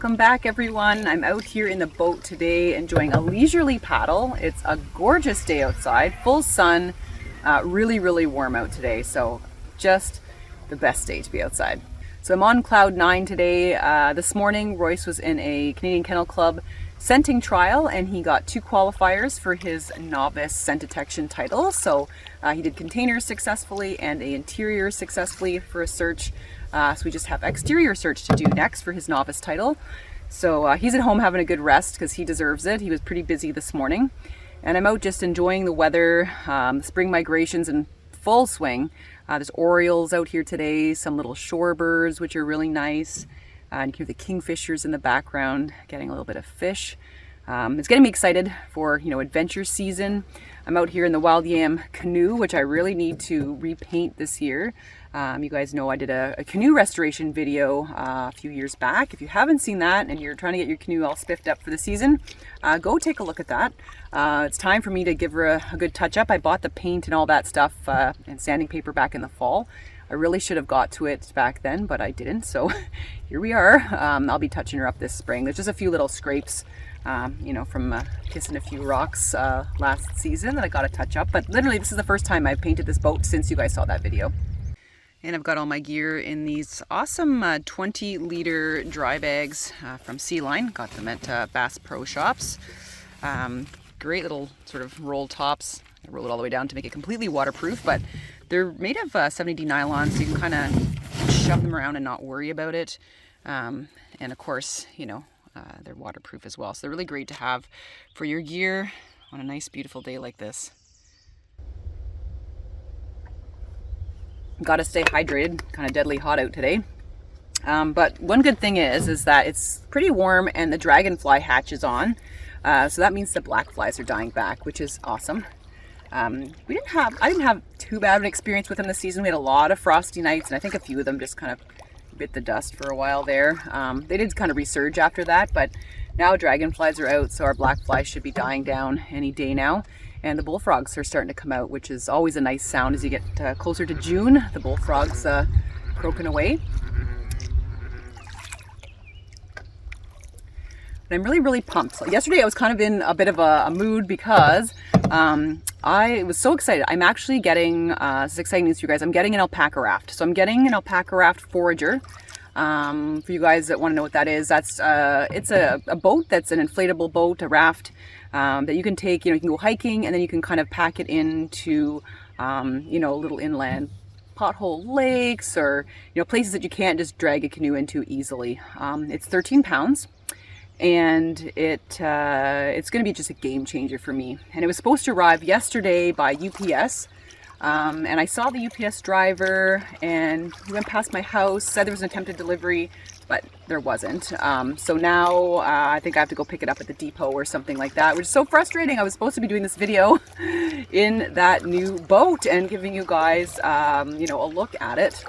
Welcome back, everyone. I'm out here in the boat today enjoying a leisurely paddle. It's a gorgeous day outside, full sun, really warm out today, so just the best day to be outside. So I'm on cloud 9 today. This morning Royce was in a Canadian Kennel Club scenting trial and he got 2 qualifiers for his novice scent detection title. So he did containers successfully and a interior successfully for a search. So we just have exterior search to do next for his novice title. So he's at home having a good rest because he deserves it. He was pretty busy this morning. And I'm out just enjoying the weather. Spring migration's in full swing. There's orioles out here today, some little shorebirds, which are really nice. And you can hear the kingfishers in the background getting a little bit of fish. It's getting me excited for, adventure season. I'm out here in the TheWildYam canoe, which I really need to repaint this year. You guys know I did a canoe restoration video a few years back. If you haven't seen that and you're trying to get your canoe all spiffed up for the season, go take a look at that. It's time for me to give her a good touch up. I bought the paint and all that stuff and sanding paper back in the fall. I really should have got to it back then, but I didn't. So here we are. I'll be touching her up this spring. There's just a few little scrapes, from kissing a few rocks last season that I got to touch up. But literally, this is the first time I've painted this boat since you guys saw that video. And I've got all my gear in these awesome 20-liter dry bags from Sea Line. Got them at Bass Pro Shops. Great little sort of roll tops. I roll it all the way down to make it completely waterproof, but they're made of 70D nylon, so you can kind of shove them around and not worry about it. And of course, they're waterproof as well. So they're really great to have for your gear on a nice, beautiful day like this. Got to stay hydrated, kind of deadly hot out today. But one good thing is that it's pretty warm and the dragonfly hatch is on. So that means the black flies are dying back, which is awesome. I didn't have too bad of an experience with them this season. We had a lot of frosty nights, and I think a few of them just kind of bit the dust for a while there. They did kind of resurge after that, but now dragonflies are out, so our black flies should be dying down any day now. And the bullfrogs are starting to come out, which is always a nice sound as you get closer to June. The bullfrogs croaking away. And I'm really pumped. So yesterday I was kind of in a bit of a mood because I was so excited. I'm actually getting, this is exciting news for you guys, I'm getting an alpaca raft. So I'm getting an alpaca raft forager. For you guys that want to know what that is, it's a boat that's an inflatable boat, a raft that you can take, you can go hiking and then you can kind of pack it into, little inland pothole lakes or, places that you can't just drag a canoe into easily. It's 13 pounds. And it's going to be just a game changer for me. And it was supposed to arrive yesterday by UPS. And I saw the UPS driver and he went past my house, said there was an attempted delivery, but there wasn't. So now I think I have to go pick it up at the depot or something like that, which is so frustrating. I was supposed to be doing this video in that new boat and giving you guys, a look at it.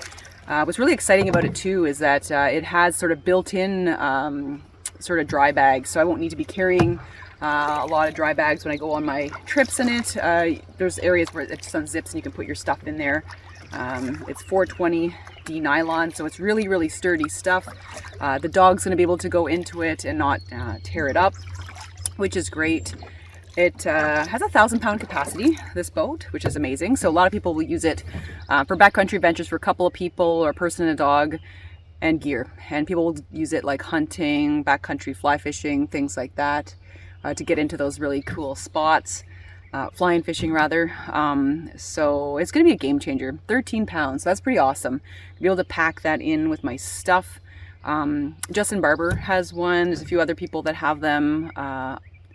What's really exciting about it too is that it has sort of built-in sort of dry bags, so I won't need to be carrying a lot of dry bags when I go on my trips in it. There's areas where it just unzips and you can put your stuff in there. It's 420D nylon, so it's really sturdy stuff. The dog's going to be able to go into it and not tear it up, which is great. It has 1,000-pound capacity, this boat, which is amazing. So a lot of people will use it for backcountry adventures for a couple of people or a person and a dog, and gear. And people will use it like hunting, backcountry fly fishing, things like that, to get into those really cool spots, flying fishing rather. So it's going to be a game changer. 13 pounds, so that's pretty awesome. I'll be able to pack that in with my stuff. Justin Barber has one. There's a few other people that have them.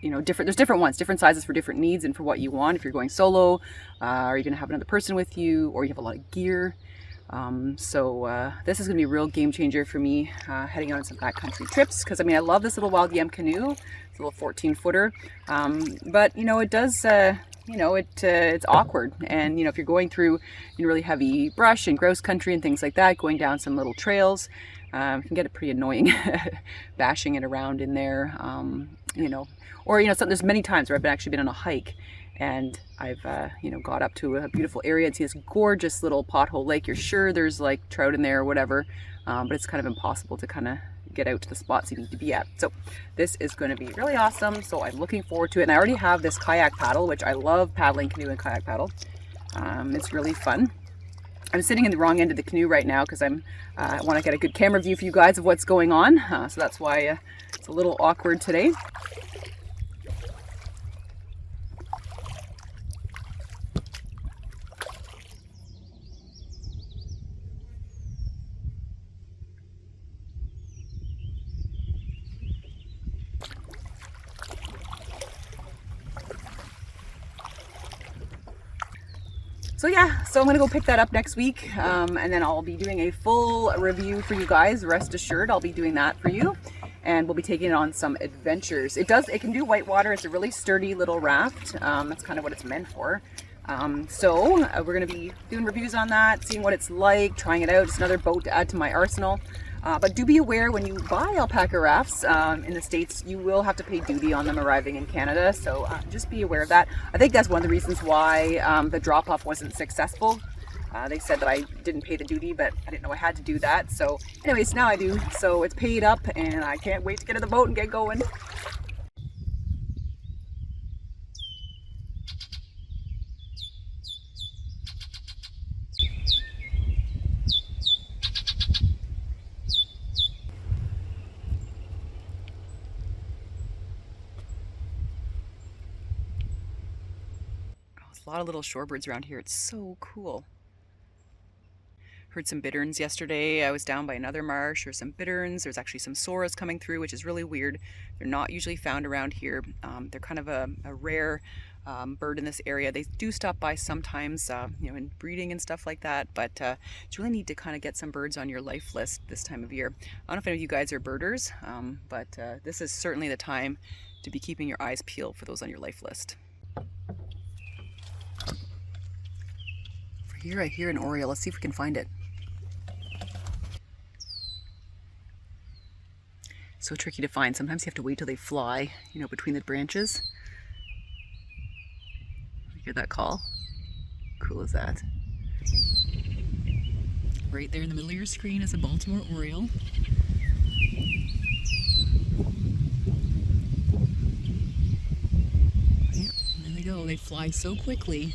There's different ones, different sizes for different needs and for what you want. If you're going solo, or you're going to have another person with you, or you have a lot of gear. This is going to be a real game changer for me heading on some backcountry trips, because I love this little TheWildYam canoe. It's a little 14-footer, but it does it's awkward, and if you're going through really heavy brush and grouse country and things like that, going down some little trails, can get it pretty annoying bashing it around in there, there's many times where I've actually been on a hike and I've got up to a beautiful area and see this gorgeous little pothole lake. You're sure there's like trout in there or whatever, but it's kind of impossible to kind of get out to the spots you need to be at. So this is going to be really awesome. So I'm looking forward to it. And I already have this kayak paddle, which I love paddling canoe and kayak paddle. It's really fun. I'm sitting in the wrong end of the canoe right now because I want to get a good camera view for you guys of what's going on. So that's why it's a little awkward today. So yeah, so I'm gonna go pick that up next week, and then I'll be doing a full review for you guys. Rest assured, I'll be doing that for you, and we'll be taking it on some adventures. It can do whitewater. It's a really sturdy little raft. That's kind of what it's meant for. So we're gonna be doing reviews on that, seeing what it's like, trying it out. It's another boat to add to my arsenal. But do be aware, when you buy alpaca rafts in the States, you will have to pay duty on them arriving in Canada. So just be aware of that. I think that's one of the reasons why the drop-off wasn't successful. They said that I didn't pay the duty, but I didn't know I had to do that. So anyways, now I do. So it's paid up, and I can't wait to get in the boat and get going. A lot of little shorebirds around here. It's so cool. Heard some bitterns yesterday. I was down by another marsh. There's some bitterns. There's actually some soras coming through, which is really weird. They're not usually found around here. They're kind of a rare bird in this area. They do stop by sometimes, you know, in breeding and stuff like that. But it's really neat to kind of get some birds on your life list this time of year. I don't know if any of you guys are birders, but this is certainly the time to be keeping your eyes peeled for those on your life list. Here I hear an oriole. Let's see if we can find it. So tricky to find. Sometimes you have to wait till they fly, you know, between the branches. You hear that call? Cool is that? Right there in the middle of your screen is a Baltimore oriole. Yep, there they go. They fly so quickly.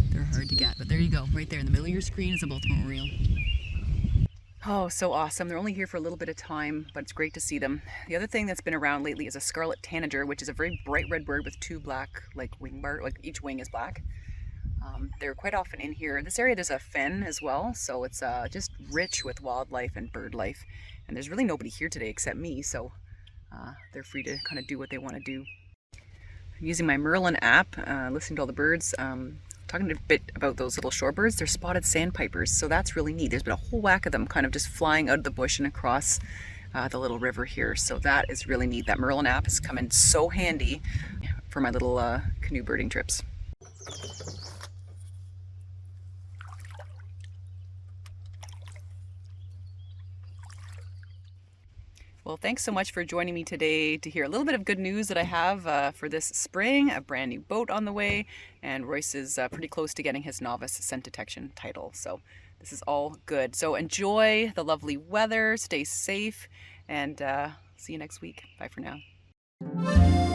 They're hard to get, but there you go. Right there in the middle of your screen is a Baltimore oriole. Oh, so awesome. They're only here for a little bit of time, but it's great to see them. The other thing that's been around lately is a Scarlet Tanager, which is a very bright red bird with two black, like wing bar, like each wing is black. They're quite often in here. This area there's a fen as well, so it's just rich with wildlife and bird life. And there's really nobody here today except me, so they're free to kind of do what they want to do. I'm using my Merlin app, listening to all the birds. Talking a bit about those little shorebirds, they're spotted sandpipers, so that's really neat. There's been a whole whack of them kind of just flying out of the bush and across the little river here, so that is really neat. That Merlin app has come in so handy for my little canoe birding trips. Well, thanks so much for joining me today to hear a little bit of good news that I have for this spring. A brand new boat on the way, and Royce is pretty close to getting his novice scent detection title. So this is all good. So enjoy the lovely weather, stay safe, and see you next week. Bye for now.